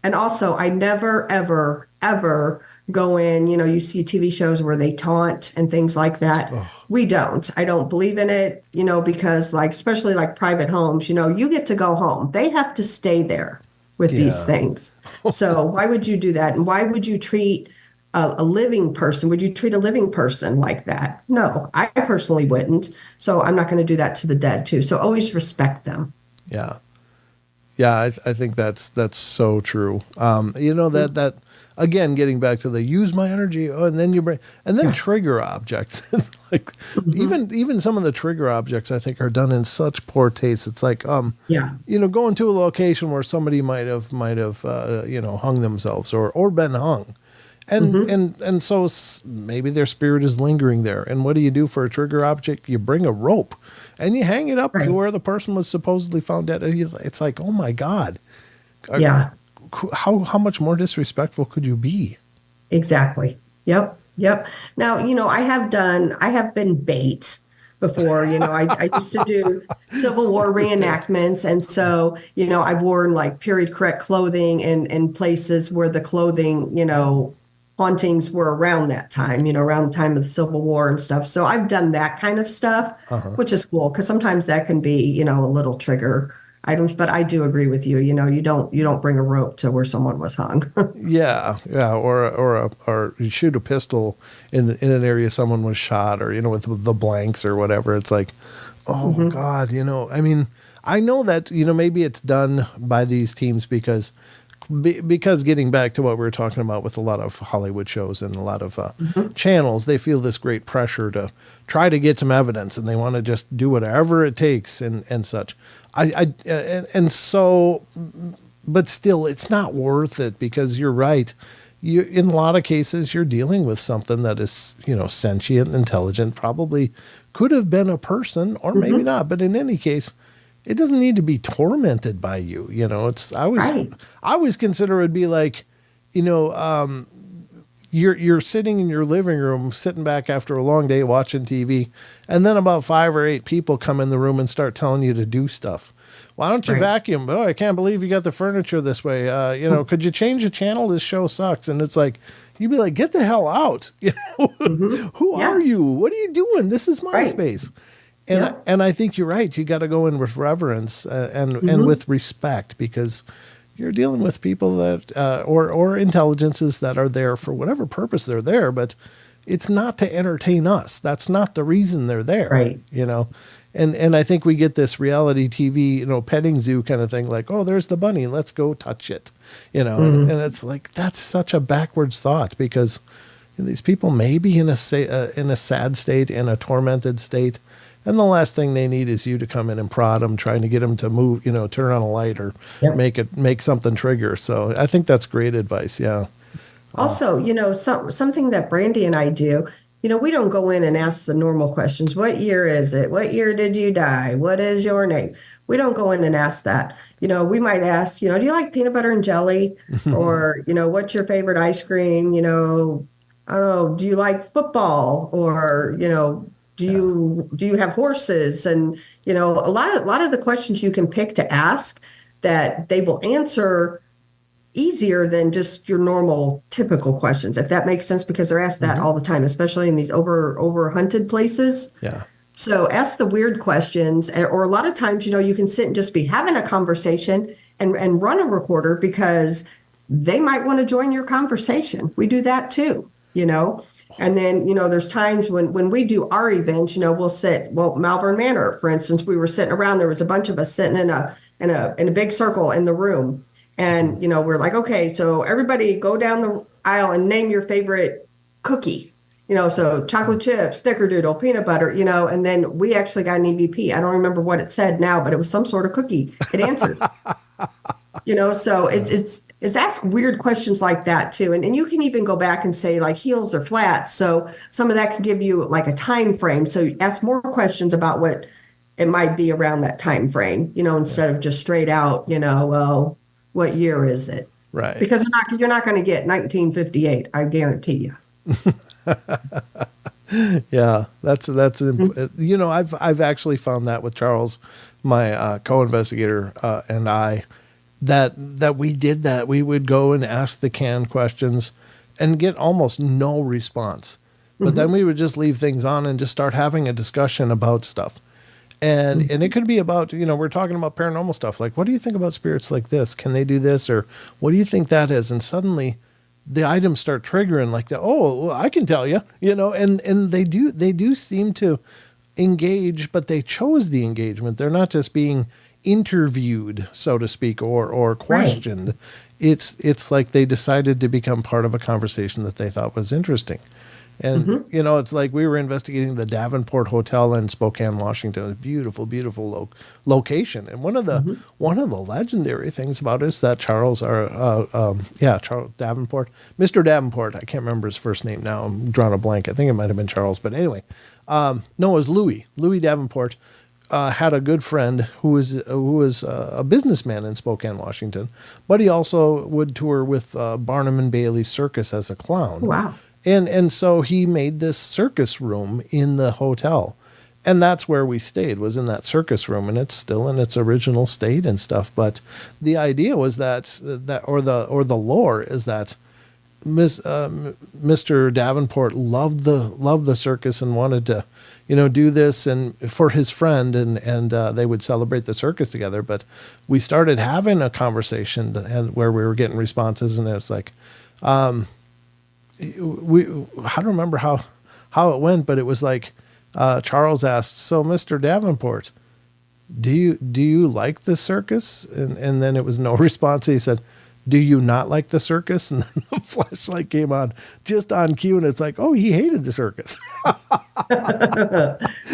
And also, I never, ever, ever go in, you see TV shows where they taunt and things like that. Oh. We don't. I don't believe in it, because especially like private homes, you get to go home. They have to stay there with these things. So why would you do that? And why would you treat a living person? Would you treat a living person like that? No, I personally wouldn't. So I'm not going to do that to the dead too. So always respect them. Yeah. Yeah, I think that's so true. That again, getting back to the use my energy, and then you bring, and then trigger objects. It's like even some of the trigger objects I think are done in such poor taste. It's like going to a location where somebody might have hung themselves or been hung. And so maybe their spirit is lingering there. And what do you do for a trigger object? You bring a rope and you hang it up to where the person was supposedly found dead. It's like, oh my God. How much more disrespectful could you be? Exactly. Yep. Now, I have been bait before, I used to do Civil War reenactments. And so, I've worn like period correct clothing in places where the clothing, hauntings were around that time, around the time of the Civil War and stuff. So I've done that kind of stuff, which is cool because sometimes that can be, a little trigger items. But I do agree with you. You don't bring a rope to where someone was hung. yeah, or you shoot a pistol in an area someone was shot, or with the blanks or whatever. It's like, oh God, I mean, I know that maybe it's done by these teams because getting back to what we were talking about with a lot of Hollywood shows and a lot of channels, they feel this great pressure to try to get some evidence, and they want to just do whatever it takes and such. And so, but still, it's not worth it because you're right. In a lot of cases, you're dealing with something that is, sentient, intelligent, probably could have been a person or maybe not. But in any case, it doesn't need to be tormented by you. I always consider it'd be like, you're sitting in your living room, sitting back after a long day watching TV, and then about 5 or 8 people come in the room and start telling you to do stuff. Why don't you vacuum? Oh, I can't believe you got the furniture this way. Could you change the channel? This show sucks. And it's like, you'd be like, get the hell out. Who are you? What are you doing? This is my space. And I think you're right. You got to go in with reverence and with respect, because you're dealing with people that or intelligences that are there for whatever purpose they're there, but it's not to entertain us. That's not the reason they're there. Right. And I think we get this reality TV, petting zoo kind of thing, like, oh, there's the bunny, let's go touch it. And it's like, that's such a backwards thought, because these people may be in a sad state, in a tormented state. And the last thing they need is you to come in and prod them, trying to get them to move, turn on a light or make something trigger. So I think that's great advice. Yeah. Also, something that Brandy and I do, we don't go in and ask the normal questions. What year is it? What year did you die? What is your name? We don't go in and ask that. We might ask, do you like peanut butter and jelly? Or, what's your favorite ice cream? I don't know, do you like football? Or, do you have horses? And a lot of the questions you can pick to ask, that they will answer easier than just your normal typical questions, if that makes sense, because they're asked that all the time, especially in these over hunted places. Yeah. So ask the weird questions, or a lot of times, you can sit and just be having a conversation and run a recorder, because they might want to join your conversation. We do that too, And then, there's times when we do our events, Malvern Manor, for instance, we were sitting around, there was a bunch of us sitting in a big circle in the room. And, we're like, okay, so everybody go down the aisle and name your favorite cookie. So chocolate chips, snickerdoodle, peanut butter, and then we actually got an EVP. I don't remember what it said now, but it was some sort of cookie. It answered. So it's ask weird questions like that too. And you can even go back and say like heels or flats. So some of that can give you like a time frame. So ask more questions about what it might be around that time frame, instead of just straight out, well, what year is it? Right. Because you're not going to get 1958, I guarantee you. Yeah, that's I've actually found that with Charles, my co-investigator, and I, that we did that. We would go and ask the canned questions and get almost no response. But then we would just leave things on and just start having a discussion about stuff. And it could be about, we're talking about paranormal stuff. Like, what do you think about spirits like this? Can they do this? Or what do you think that is? And suddenly the items start triggering like that. Oh, well, I can tell you, and they do seem to engage, but they chose the engagement. They're not just being interviewed, so to speak, or questioned. Right. It's like they decided to become part of a conversation that they thought was interesting. And, it's like we were investigating the Davenport Hotel in Spokane, Washington, a beautiful, beautiful location. And one of the legendary things about it is that Charles Davenport, Mr. Davenport, I can't remember his first name now. I'm drawing a blank. I think it might have been Charles. But anyway, no, it was Louis. Louis Davenport had a good friend who was a businessman in Spokane, Washington. But he also would tour with Barnum and Bailey Circus as a clown. Wow. And so he made this circus room in the hotel. And that's where we stayed, was in that circus room. And it's still in its original state and stuff. But the idea was that the lore is that Mr. Davenport loved the circus and wanted to, do this and for his friend, and they would celebrate the circus together. But we started having a conversation and where we were getting responses, and it's like, I don't remember how it went, but it was like Charles asked, "So, Mr. Davenport, do you like the circus?" And then it was no response. He said, "Do you not like the circus?" And then the flashlight came on just on cue, and it's like, oh, he hated the circus.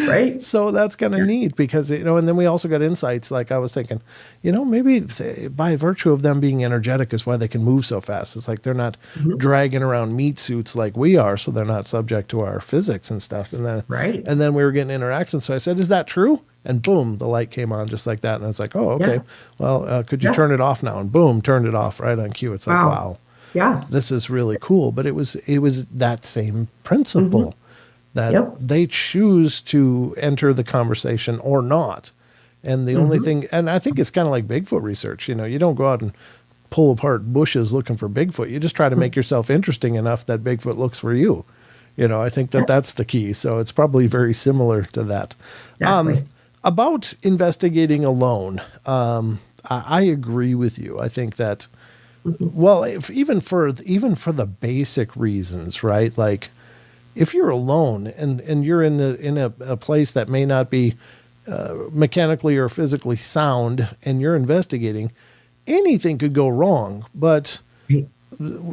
Right. So that's kind of neat because, and then we also got insights. Like I was thinking, maybe by virtue of them being energetic is why they can move so fast. It's like they're not dragging around meat suits like we are, so they're not subject to our physics and stuff. And then, and then we were getting interaction. So I said, "Is that true?" And boom, the light came on just like that. And I was like, oh, okay. Yeah. Well, could you turn it off now? And boom, turned it off right on cue. It's like, wow. Yeah. This is really cool. But it was that same principle that they choose to enter the conversation or not. And the only thing, and I think it's kind of like Bigfoot research. You don't go out and pull apart bushes looking for Bigfoot. You just try to make yourself interesting enough that Bigfoot looks for you. I think that's the key. So it's probably very similar to that. Exactly. About investigating alone, I agree with you. I think that, well, even for the basic reasons, right? Like, if you're alone and you're in a place that may not be mechanically or physically sound, and you're investigating, anything could go wrong. But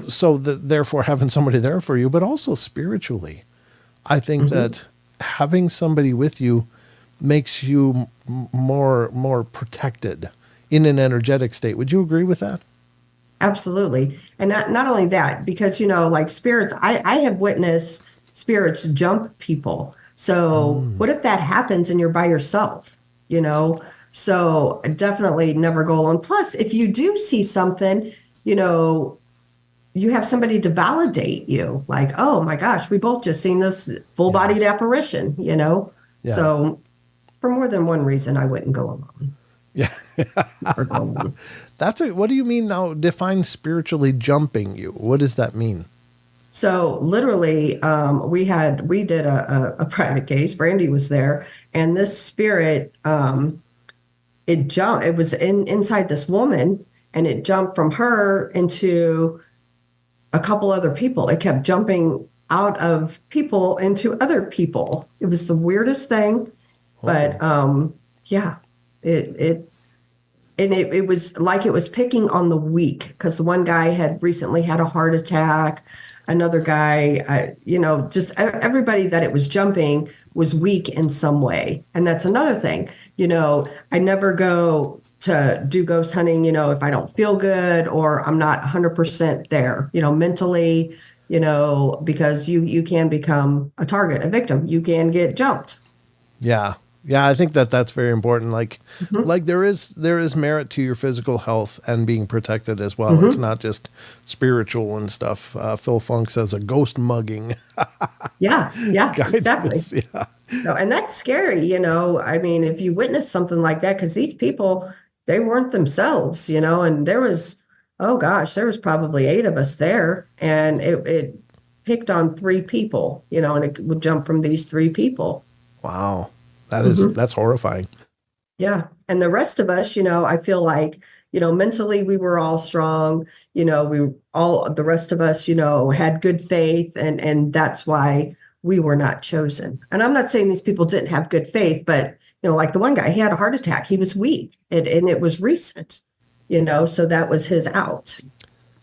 so therefore, having somebody there for you, but also spiritually, I think that having somebody with you makes you more protected in an energetic state. Would you agree with that? Absolutely. And not only that, because, like spirits, I have witnessed spirits jump people. So what if that happens and you're by yourself, So definitely never go alone. Plus, if you do see something, you have somebody to validate you. Like, oh my gosh, we both just seen this full-bodied apparition, Yeah. So for more than one reason, I wouldn't go alone. Yeah. Super golden. What do you mean now? Define spiritually jumping you. What does that mean? So literally, we did a private case. Brandy was there, and this spirit, it jumped. It was inside this woman, and it jumped from her into a couple other people. It kept jumping out of people into other people. It was the weirdest thing, but yeah, it it was like it was picking on the weak, because the one guy had recently had a heart attack. Another guy, just everybody that it was jumping was weak in some way. And that's another thing. I never go to do ghost hunting, if I don't feel good or I'm not 100% there, mentally, because you can become a target, a victim. You can get jumped. Yeah. Yeah, I think that's very important. Like there is merit to your physical health and being protected as well. It's not just spiritual and stuff. Phil Funk says a ghost mugging. Yeah, exactly. Yeah. No, and that's scary, I mean, if you witness something like that, because these people, they weren't themselves, and there was, oh gosh, there was probably 8 of us there, and it picked on 3 people, and it would jump from these 3 people. Wow. That's horrifying. Yeah. And the rest of us, I feel like, mentally we were all strong, the rest of us, had good faith, and that's why we were not chosen. And I'm not saying these people didn't have good faith, but, like the one guy, he had a heart attack. He was weak, and it was recent, so that was his out.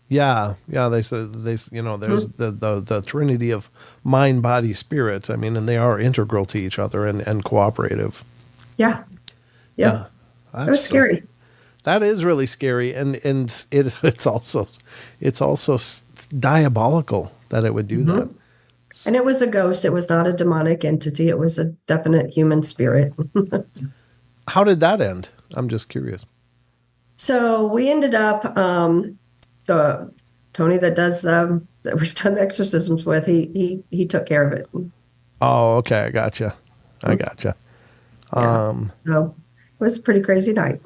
Yeah. Yeah. They said, there's the trinity of mind, body, spirit. I mean, and they are integral to each other and cooperative. Yeah. Yeah. That was scary. That is really scary. And it's also diabolical that it would do that. And it was a ghost. It was not a demonic entity. It was a definite human spirit. How did that end? I'm just curious. So we ended up, the Tony that we've done exorcisms with, he took care of it. Oh, okay. I gotcha. Yeah. So it was a pretty crazy night.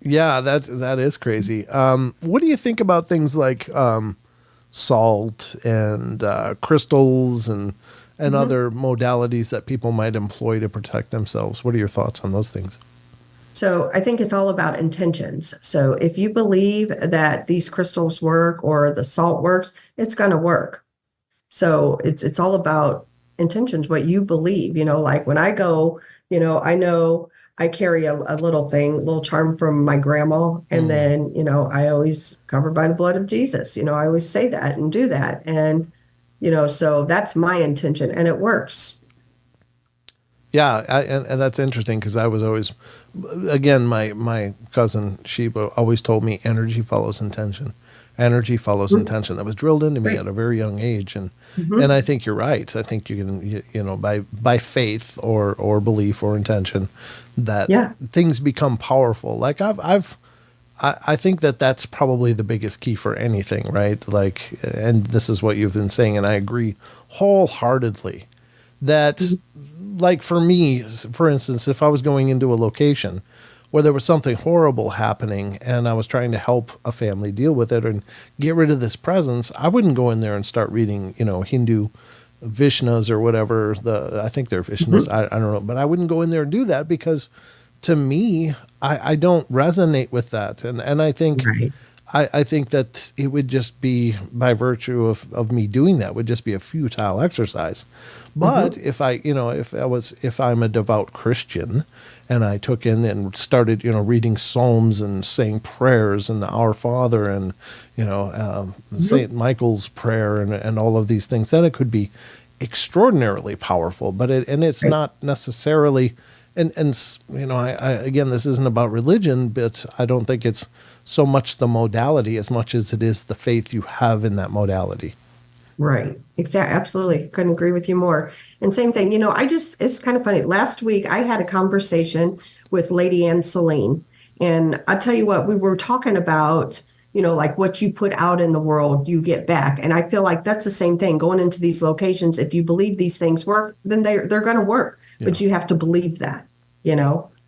Yeah, that is crazy. What do you think about things like salt and crystals and other modalities that people might employ to protect themselves? What are your thoughts on those things? So I think it's all about intentions. So if you believe that these crystals work or the salt works, it's going to work. So it's all about intentions, what you believe. Like when I go, I know I carry a little charm from my grandma. And then, I always covered by the blood of Jesus. I always say that and do that. And, so that's my intention, and it works. Yeah, and that's interesting, because I was always, again, my cousin Sheba always told me energy follows intention. Energy follows intention. That was drilled into me at a very young age, and I think you're right. I think you can, by faith or belief or intention, that things become powerful. Like I think that's probably the biggest key for anything, right? Like, and this is what you've been saying, and I agree wholeheartedly that. Like for me, for instance, if I was going into a location where there was something horrible happening and I was trying to help a family deal with it and get rid of this presence, I wouldn't go in there and start reading, Hindu Vishnas or whatever. I think they're Vishnas. I don't know. But I wouldn't go in there and do that, because to me, I don't resonate with that. And I think... Right. I think that it would just be, by virtue of me doing that, would just be a futile exercise. But if I'm a devout Christian and I took in and started, reading Psalms and saying prayers and the Our Father and, St. Michael's prayer and all of these things, then it could be extraordinarily powerful. But it's not necessarily, and I again, this isn't about religion, but I don't think it's so much the modality as much as it is the faith you have in that modality. Right. Exactly. Absolutely. Couldn't agree with you more. And same thing, it's kind of funny. Last week I had a conversane with Lady Anne Celine, and I'll tell you what, we were talking about, like what you put out in the world, you get back. And I feel like that's the same thing going into these locations. If you believe these things work, then they're going to work, but you have to believe that,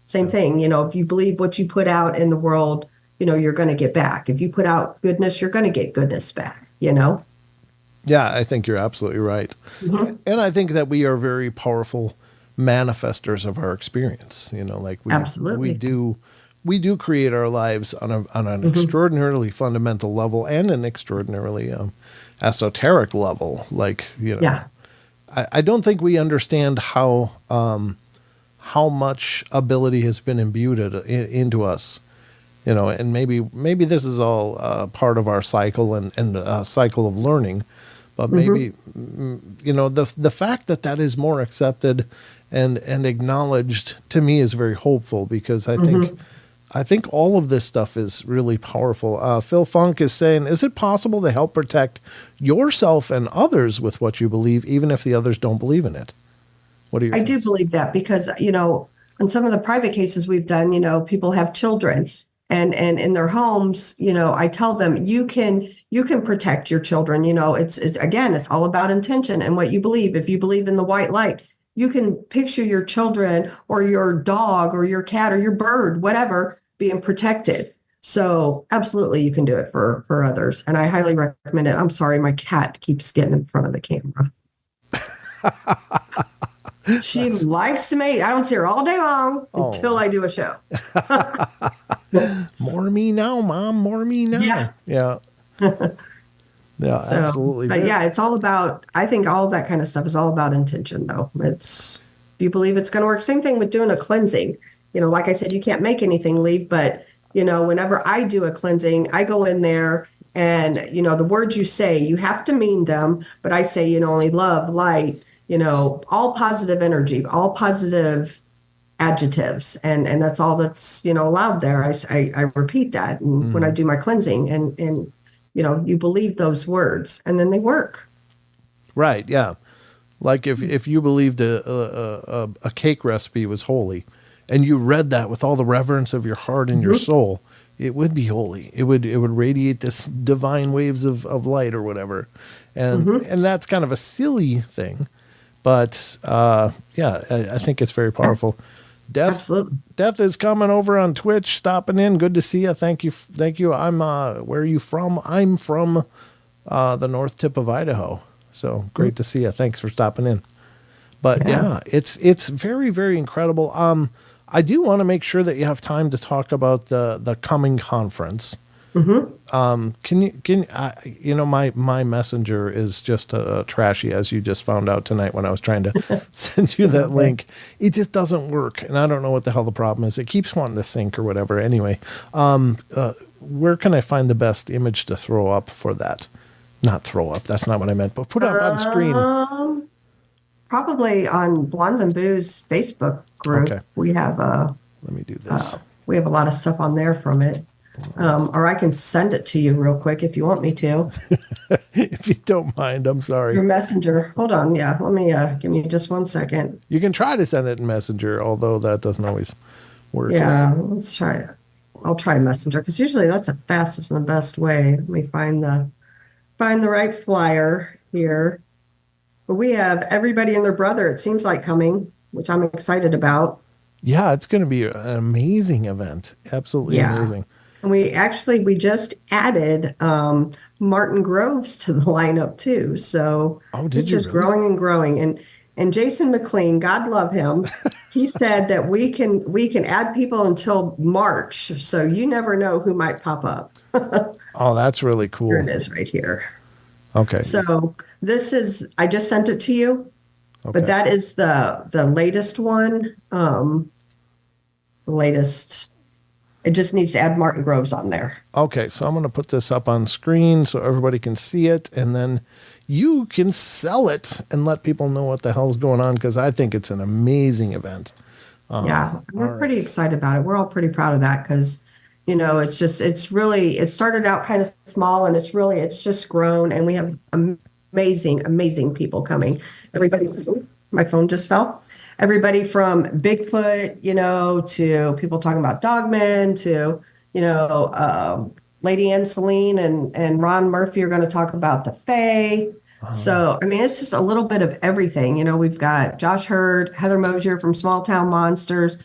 Same thing, you know, if you believe what you put out in the world, you know, you're going to get back. If you put out goodness, you're going to get goodness back, you know? Yeah, I think you're absolutely right. Mm-hmm. And I think that we are very powerful manifestors of our experience. You know, like Absolutely. we do create our lives on an extraordinarily fundamental level and an extraordinarily esoteric level. Like, you know, Yeah. I don't think we understand how much ability has been imbued into us. You know, and maybe this is all part of our cycle and cycle of learning, but maybe you know, the fact that is more accepted and acknowledged, to me, is very hopeful, because I think all of this stuff is really powerful. Phil Funk is saying, is it possible to help protect yourself and others with what you believe, even if the others don't believe in it? What do you? I do believe that, because, you know, in some of the private cases we've done, you know, people have children, and in their homes, you know, I tell them, you can protect your children. You know, it's again, it's all about intention and what you believe. If you believe in the white light, you can picture your children or your dog or your cat or your bird, whatever, being protected. So absolutely, you can do it for others. And I highly recommend it. I'm sorry, my cat keeps getting in front of the camera. She likes to mate. I don't see her all day long until I do a show. More me now, Mom. More me now. Yeah. Yeah. Yeah, So, absolutely. But yeah, it's all about, I think all of that kind of stuff is all about intention, though. It's, if you believe it's going to work. Same thing with doing a cleansing. You know, like I said, you can't make anything leave, but, you know, whenever I do a cleansing, I go in there and, you know, the words you say, you have to mean them, but I say, you know, only love, light, you know, all positive energy, all positive adjectives. And that's all that's, you know, allowed there. I repeat that when I do my cleansing, and, you know, you believe those words and then they work. Right. Yeah. Like if you believed a cake recipe was holy, and you read that with all the reverence of your heart and your soul, it would be holy. It would radiate this divine waves of light or whatever. And that's kind of a silly thing, but yeah, I think it's very powerful. Absolutely. Death is coming over on Twitch, stopping in. Good to see you. Thank you. I'm where are you from? I'm from the north tip of Idaho. So great to see you. Thanks for stopping in. But yeah, it's very, very incredible. I do want to make sure that you have time to talk about the coming conference. You know, my messenger is just trashy, as you just found out tonight when I was trying to send you that link. It just doesn't work, and I don't know what the hell the problem is. It keeps wanting to sync or whatever. Anyway, where can I find the best image to throw up for that? Not throw up. That's not what I meant. But put up on screen. Probably on Blondes and Booze Facebook group. Okay. We have let me do this. We have a lot of stuff on there from it. Or I can send it to you real quick if you want me to. If you don't mind, I'm sorry. Your Messenger. Hold on. Yeah. Let me give me just 1 second. You can try to send it in Messenger, although that doesn't always work. Yeah. Let's try it. I'll try Messenger, because usually that's the fastest and the best way. Let me find the right flyer here. But we have everybody and their brother, it seems like, coming, which I'm excited about. Yeah, it's going to be an amazing event. Absolutely amazing. And we just added Martin Groves to the lineup too. So it's just growing and growing. And Jason McLean, God love him, he said that we can add people until March. So you never know who might pop up. Oh, that's really cool. Here it is right here. Okay. So this is, I just sent it to you, but that is the latest one. The latest. It just needs to add Martin Groves on there. Okay, so I'm going to put this up on screen so everybody can see it, and then you can sell it and let people know what the hell's going on, because I think it's an amazing event. Yeah, we're pretty excited about it. We're all pretty proud of that, because, you know, it started out kind of small, and it's just grown, and we have amazing people coming. Everybody, my phone just fell. Everybody from Bigfoot, you know, to people talking about dogmen, to, you know, Lady Ann Celine and Ron Murphy are going to talk about the Fae. So, I mean, it's just a little bit of everything. You know, we've got Josh Hurd, Heather Mosier from Small Town Monsters,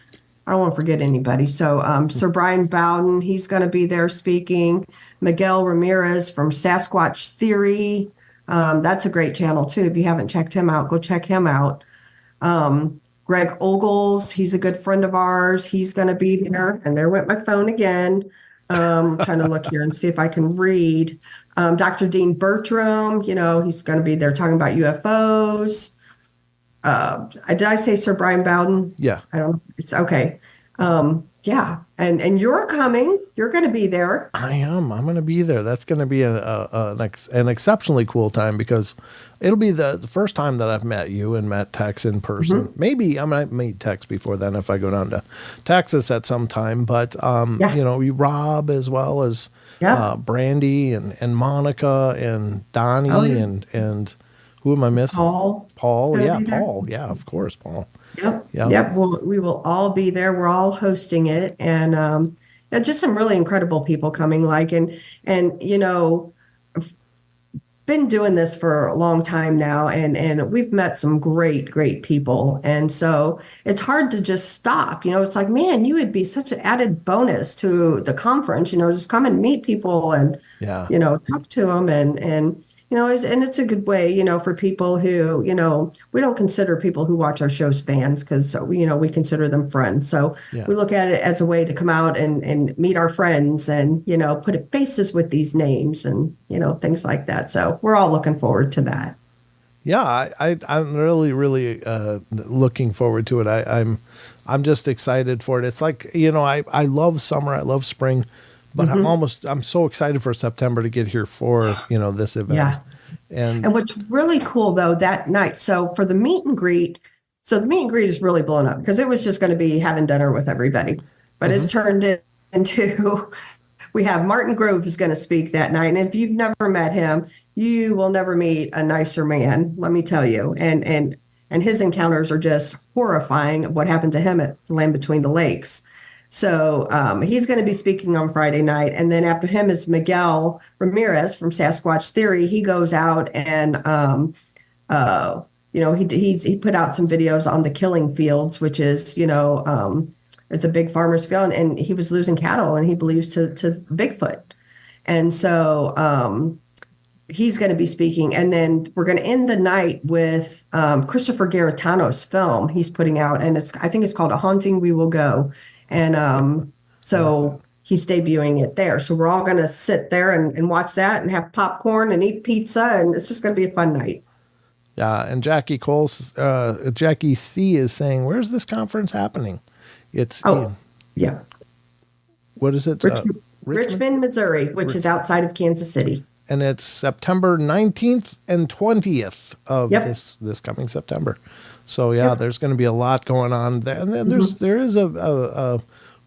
I don't want to forget anybody. So Sir Brian Bowden, he's going to be there speaking. Miguel Ramirez from Sasquatch Theory. That's a great channel too. If you haven't checked him out, go check him out. Greg Ogles, he's a good friend of ours. He's going to be there. And there went my phone again. Trying to look here and see if I can read. Dr. Dean Bertram, he's going to be there talking about UFOs. Did I say Sir Brian Bowden? Yeah. I don't know. It's okay. Yeah. And you're coming. You're going to be there. I am. I'm going to be there. That's going to be an exceptionally cool time because it'll be the first time that I've met you and met Tex in person. Mm-hmm. Maybe I might meet Tex before then if I go down to Texas at some time. But, you Rob as well as Brandy and Monica and Donnie and who am I missing? Paul. Yeah, Paul. Yeah, of course, Paul. Yep. Well, we will all be there. We're all hosting it, and just some really incredible people coming. I've been doing this for a long time now, and we've met some great people, and so it's hard to just stop. It's like, man, you would be such an added bonus to the conference. Just come and meet people and talk to them and. And it's a good way, for people who, we don't consider people who watch our shows fans because, we consider them friends. So we look at it as a way to come out and meet our friends and, put faces with these names and, things like that. So we're all looking forward to that. Yeah, I'm really looking forward to it. I'm just excited for it. It's like, I love summer. I love spring. But I'm so excited for September to get here for, this event. Yeah. And what's really cool though, that night, so for the meet and greet, the meet and greet is really blown up because it was just going to be having dinner with everybody, but it's turned into, we have Martin Grove is going to speak that night. And if you've never met him, you will never meet a nicer man, let me tell you. And his encounters are just horrifying what happened to him at Land Between the Lakes. So he's going to be speaking on Friday night. And then after him is Miguel Ramirez from Sasquatch Theory. He goes out and, he put out some videos on the killing fields, which is, it's a big farmer's field. And he was losing cattle and he believes to Bigfoot. And so he's going to be speaking. And then we're going to end the night with Christopher Garetano's film he's putting out. And I think it's called A Haunting We Will Go. And so he's debuting it there. So we're all going to sit there and watch that and have popcorn and eat pizza. And it's just going to be a fun night. Yeah. And Jackie C is saying, where's this conference happening? It's what is it? Richmond, Missouri, which is outside of Kansas City. And it's September 19th and 20th of this coming September. So there's going to be a lot going on there. And then there is a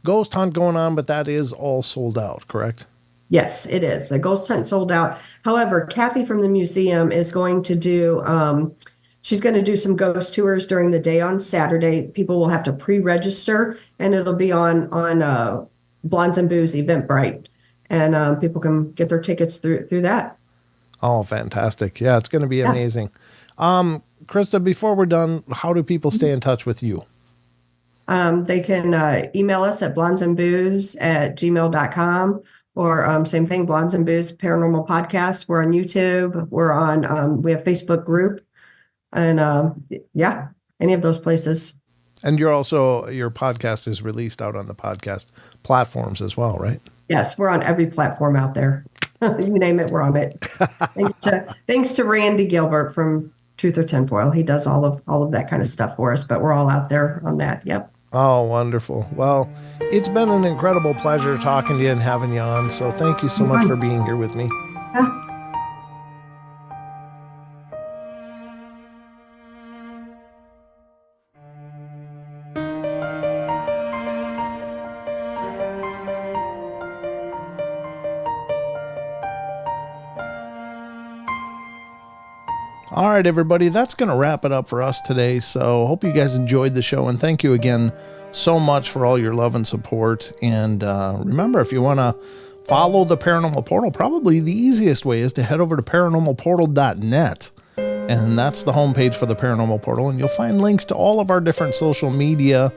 ghost hunt going on, but that is all sold out, correct? Yes, it is. The ghost hunt sold out. However, Kathy from the museum is going to do, she's going to do some ghost tours during the day on Saturday. People will have to pre-register, and it'll be on Blondes and Booze Eventbrite. And people can get their tickets through that. Oh, fantastic. Yeah, it's going to be amazing. Krista, before we're done, how do people stay in touch with you? They can email us at blondesandbooze@gmail.com or same thing, Blondes and Booze Paranormal Podcast. We're on YouTube. We're on, we have Facebook group and any of those places. And your podcast is released out on the podcast platforms as well, right? Yes, we're on every platform out there. You name it, we're on it. Thanks to Randy Gilbert from Truth or Tinfoil. He does all of that kind of stuff for us, but we're all out there on that. Yep. Oh, wonderful. Well, it's been an incredible pleasure talking to you and having you on. So thank you so much for being here with me. Yeah. All right, everybody, that's going to wrap it up for us today. So hope you guys enjoyed the show. And thank you again so much for all your love and support. And remember, if you want to follow the Paranormal Portal, probably the easiest way is to head over to paranormalportal.net. And that's the homepage for the Paranormal Portal. And you'll find links to all of our different social media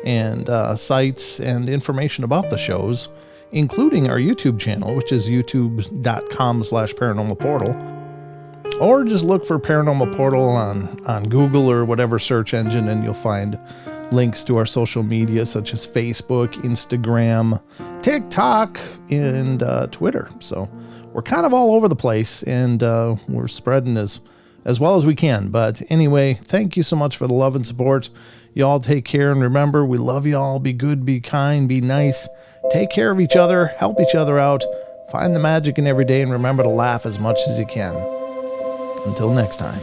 and sites and information about the shows, including our YouTube channel, which is youtube.com/paranormalportal. Or just look for Paranormal Portal on Google or whatever search engine, and you'll find links to our social media such as Facebook, Instagram, TikTok, and Twitter. So we're kind of all over the place, and we're spreading as well as we can. But anyway, thank you so much for the love and support. Y'all take care, and remember, we love y'all. Be good, be kind, be nice. Take care of each other, help each other out, find the magic in every day, and remember to laugh as much as you can. Until next time.